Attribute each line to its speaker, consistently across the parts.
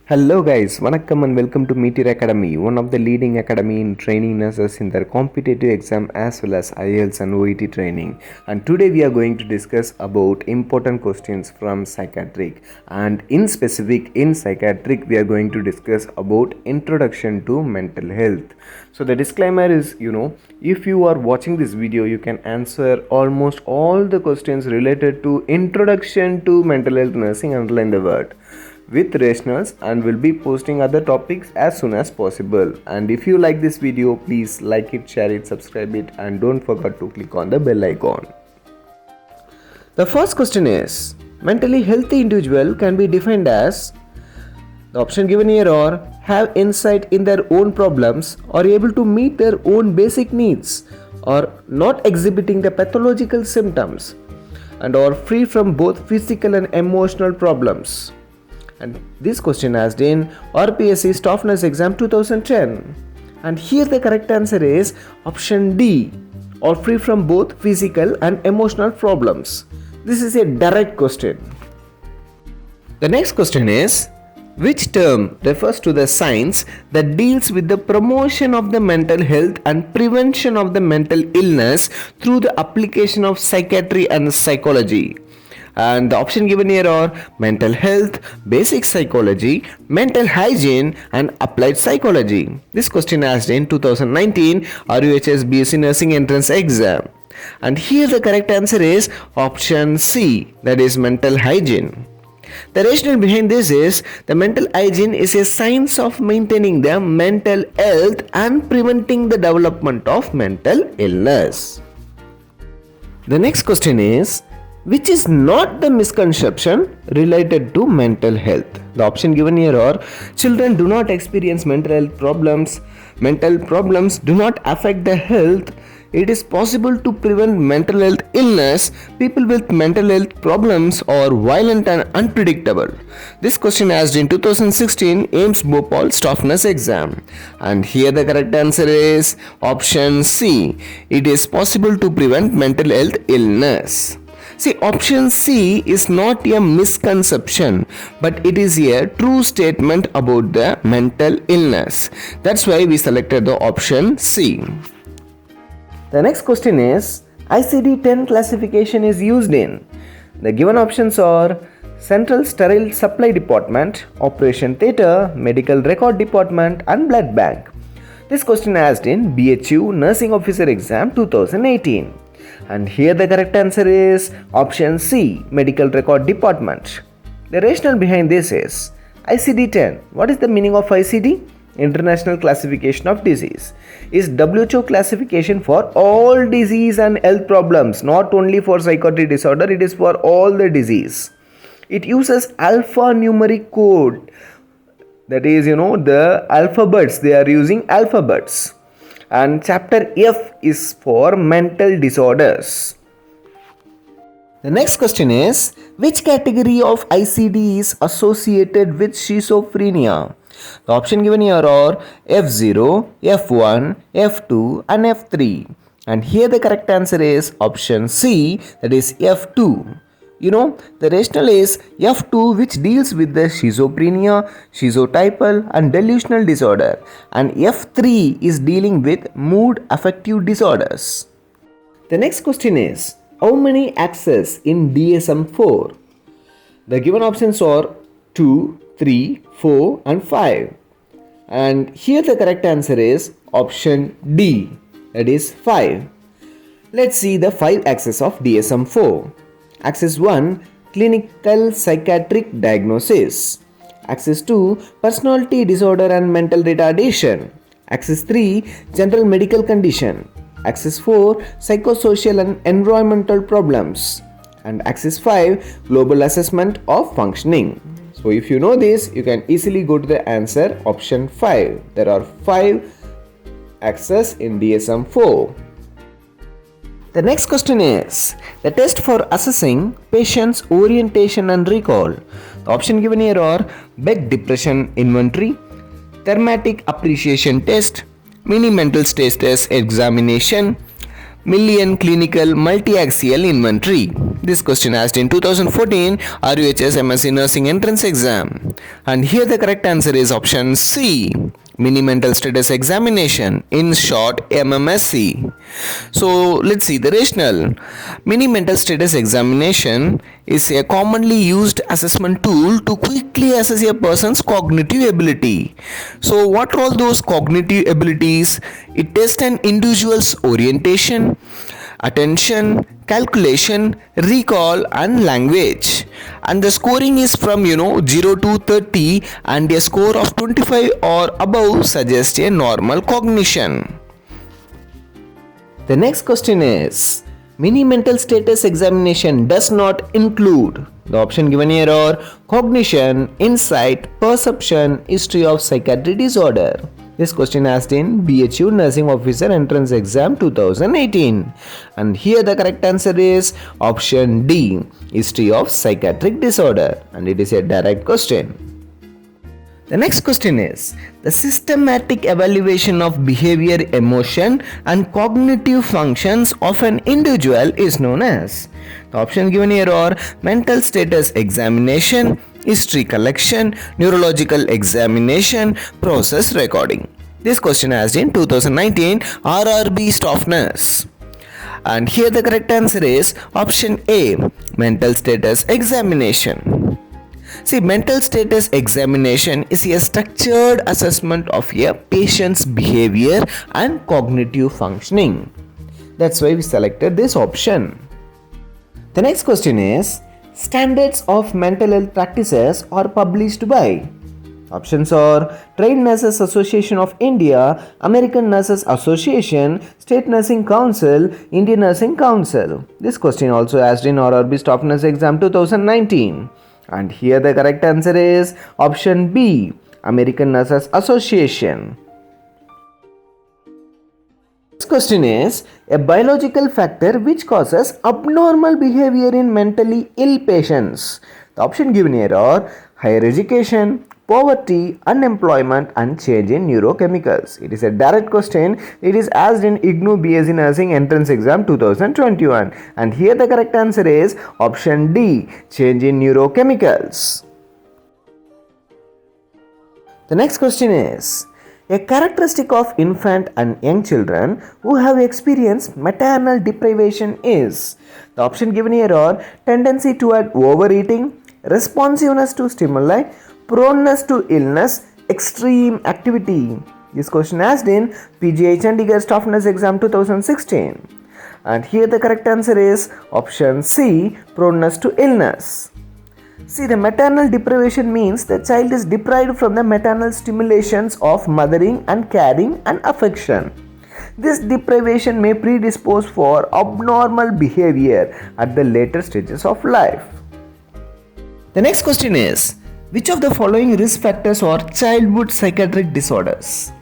Speaker 1: Hello guys, Vanakkam and welcome to Meteor Academy, one of the leading academy in training nurses in their competitive exam as well as IELTS and OET training. And today we are going to discuss about important questions from psychiatric, and in specific in psychiatric we are going to discuss about introduction to mental health. So the disclaimer is, if you are watching this video, you can answer almost all the questions related to introduction to mental health nursing, underline the word, with rationals, and will be posting other topics as soon as possible. And if you like this video, please like it, share it, subscribe it, and don't forget to click on the bell icon. The first question is, mentally healthy individual can be defined as, the option given here are, have insight in their own problems, or able to meet their own basic needs, or not exhibiting the pathological symptoms, and are free from both physical and emotional problems. And this question asked in RPSC Staff Nurse Exam 2010. And here the correct answer is option D, or free from both physical and emotional problems. This is a direct question. The next question is, which term refers to the science that deals with the promotion of the mental health and prevention of the mental illness through the application of psychiatry and psychology? And the option given here are mental health, basic psychology, mental hygiene, and applied psychology. This question asked in 2019 RUHS BSc Nursing Entrance Exam. And here the correct answer is option C, that is mental hygiene. The rationale behind this is, the mental hygiene is a science of maintaining the mental health and preventing the development of mental illness. The next question is, which is not the misconception related to mental health? The option given here are, children do not experience mental health problems. Mental problems do not affect their health. It is possible to prevent mental health illness. People with mental health problems are violent and unpredictable. This question asked in 2016 AIIMS Bhopal Staff Nurse Exam. And here the correct answer is option C. It is possible to prevent mental health illness. See, option C is not a misconception, but it is a true statement about the mental illness. That's why we selected the option C. The next question is, ICD-10 classification is used in. The given options are Central Sterile Supply Department, Operation Theatre, Medical Record Department, and Blood Bank. This question asked in BHU Nursing Officer Exam 2018. And here the correct answer is option C, Medical Record Department. The rationale behind this is, ICD-10. What is the meaning of ICD? International Classification of Disease. Is WHO classification for all disease and health problems, not only for psychotic disorder, it is for all the disease. It uses alphanumeric code. That is, the alphabets, they are using alphabets. And chapter F is for mental disorders. The next question is, which category of ICD is associated with schizophrenia? The option given here are F0, F1, F2, and F3. And here the correct answer is option C, that is F2. The rationale is F2, which deals with the schizophrenia, schizotypal, and delusional disorder, and F3 is dealing with mood affective disorders. The next question is, how many axes in DSM-4? The given options are 2, 3, 4, and 5. And here the correct answer is option D, that is 5. Let's see the 5 axes of DSM-4. Axis 1, clinical psychiatric diagnosis. Axis 2, personality disorder and mental retardation. Axis 3, general medical condition. Axis 4, psychosocial and environmental problems. And Axis 5, global assessment of functioning. So if you know this, you can easily go to the answer option 5. There are 5 axes in DSM-4. The next question is, the test for assessing patient's orientation and recall. The option given here are Beck Depression Inventory, Thematic Appreciation Test, Mini Mental State Test Examination, million clinical multiaxial inventory? This question asked in 2014 RUHS MSc Nursing Entrance Exam. And here the correct answer is option C. Mini mental status examination, in short MMSE. So let's see the rationale. Mini mental status examination is a commonly used assessment tool to quickly assess a person's cognitive ability. So what are all those cognitive abilities? It tests an individual's orientation, attention, calculation, recall and language, and the scoring is from 0 to 30, and a score of 25 or above suggests a normal cognition. The next question is, mini mental status examination does not include the option given here are cognition, insight, perception, history of psychiatric disorder. This question asked in BHU Nursing Officer Entrance Exam 2018. And here the correct answer is option D, history of psychiatric disorder. And it is a direct question. The next question is, the systematic evaluation of behavior, emotion and cognitive functions of an individual is known as. The options given here are mental status examination, history collection, neurological examination, process recording. This question asked in 2019 RRB staff nurse. And here the correct answer is option A, mental status examination. See, mental status examination is a structured assessment of a patient's behavior and cognitive functioning. That's why we selected this option. The next question is, standards of mental health practices are published by. Options are Trained Nurses Association of India, American Nurses Association, State Nursing Council, Indian Nursing Council. This question also asked in RRB Staff Nurse Exam 2019. And here the correct answer is option B, American Nurses Association. Next question is, a biological factor which causes abnormal behavior in mentally ill patients. The option given here are higher education, poverty, unemployment and change in neurochemicals. It is a direct question. It is asked in IGNOU BSc Nursing Entrance Exam 2021. And here the correct answer is option D, change in neurochemicals. The next question is, a characteristic of infant and young children who have experienced maternal deprivation is. The option given here are tendency toward overeating, responsiveness to stimuli, proneness to illness, extreme activity. This question asked in PGI Chandigarh Staff Nurse Exam 2016. And here the correct answer is option C, proneness to illness. See, the maternal deprivation means the child is deprived from the maternal stimulations of mothering and caring and affection. This deprivation may predispose for abnormal behavior at the later stages of life. The next question is, which of the following risk factors are childhood psychiatric disorders?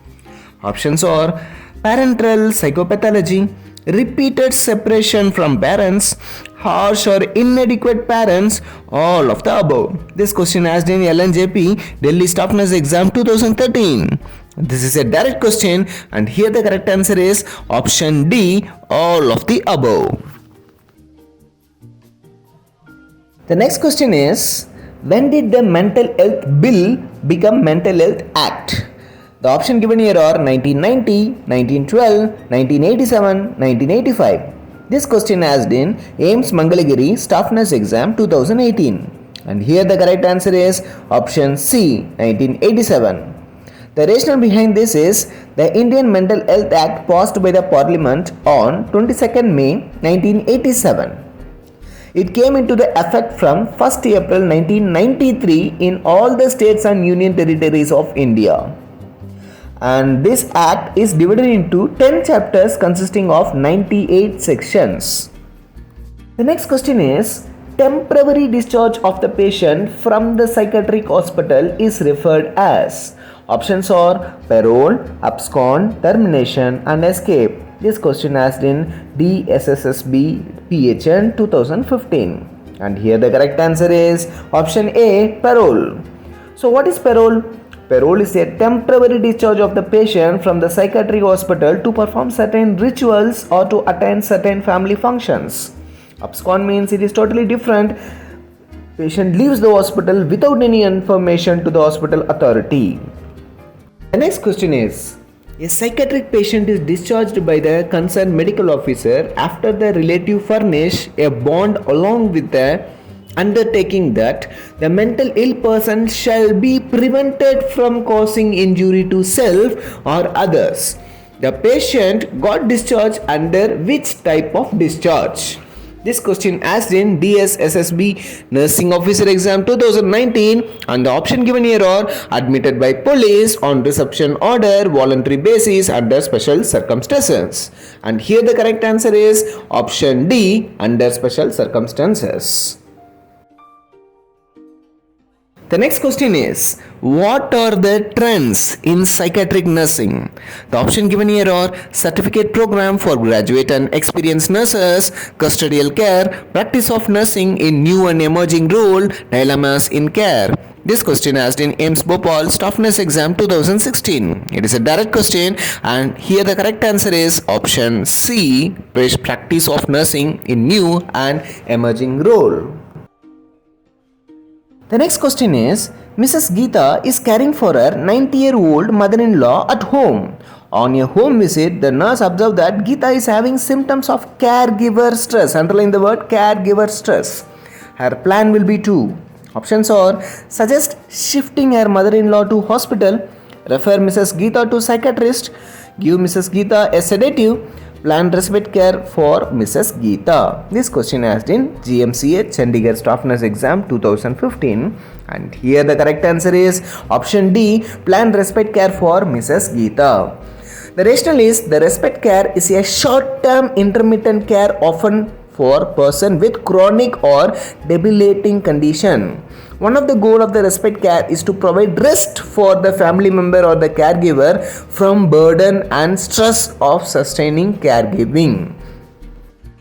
Speaker 1: Options are parental psychopathology, repeated separation from parents, harsh or inadequate parents, all of the above. This question asked in LNJP Delhi Staff Nurse Exam 2013. This is a direct question, and here the correct answer is option D, all of the above. The next question is, when did the Mental Health Bill become Mental Health Act? The option given here are 1990, 1912, 1987, 1985. This question asked in AIMS Mangalagiri Staff Nurse Exam 2018. And here the correct answer is option C, 1987. The rationale behind this is the Indian Mental Health Act passed by the Parliament on 22nd May 1987. It came into the effect from 1st April 1993 in all the states and union territories of India. And this act is divided into 10 chapters consisting of 98 sections. The next question is, temporary discharge of the patient from the psychiatric hospital is referred as. Options are parole, abscond, termination and escape. This question asked in DSSSB MHN 2015. And here the correct answer is option A, parole. So what is parole? Parole is a temporary discharge of the patient from the psychiatric hospital to perform certain rituals or to attend certain family functions. Abscond means it is totally different. Patient leaves the hospital without any information to the hospital authority. The next question is, a psychiatric patient is discharged by the concerned medical officer after the relative furnish a bond along with the undertaking that the mental ill person shall be prevented from causing injury to self or others. The patient got discharged under which type of discharge? This question asked in DSSSB Nursing Officer Exam 2019, and the option given here are admitted by police on reception order, voluntary basis, under special circumstances. And here the correct answer is option D, under special circumstances. The next question is, what are the trends in psychiatric nursing? The option given here are certificate program for graduate and experienced nurses, custodial care, practice of nursing in new and emerging role, dilemmas in care. This question asked in AIMS Bhopal Staff Nurse Exam 2016. It is a direct question, and here the correct answer is option C, practice of nursing in new and emerging role. The next question is, Mrs. Geeta is caring for her 90-year-old mother-in-law at home. On a home visit, the nurse observed that Geeta is having symptoms of caregiver stress. Underline the word caregiver stress. Her plan will be to, options are, suggest shifting her mother-in-law to hospital, refer Mrs. Geeta to psychiatrist, give Mrs. Geeta a sedative, plan respite care for Mrs. Geeta. This question asked in GMCH Chandigarh Staff Nurse Exam 2015, and here the correct answer is option D, plan respite care for Mrs. Geeta. The rationale is the respite care is a short-term intermittent care often for person with chronic or debilitating condition. One of the goals of the respite care is to provide rest for the family member or the caregiver from burden and stress of sustaining caregiving.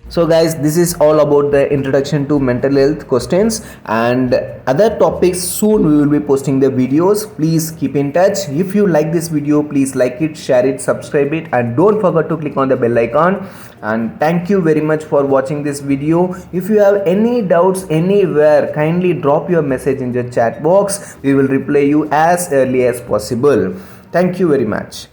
Speaker 1: So guys, this is all about the introduction to mental health questions, and other topics soon we will be posting the videos. Please keep in touch. If you like this video, please like it, share it, subscribe it, and don't forget to click on the bell icon. And thank you very much for watching this video. If you have any doubts anywhere, kindly drop your message in the chat box. We will reply you as early as possible. Thank you very much.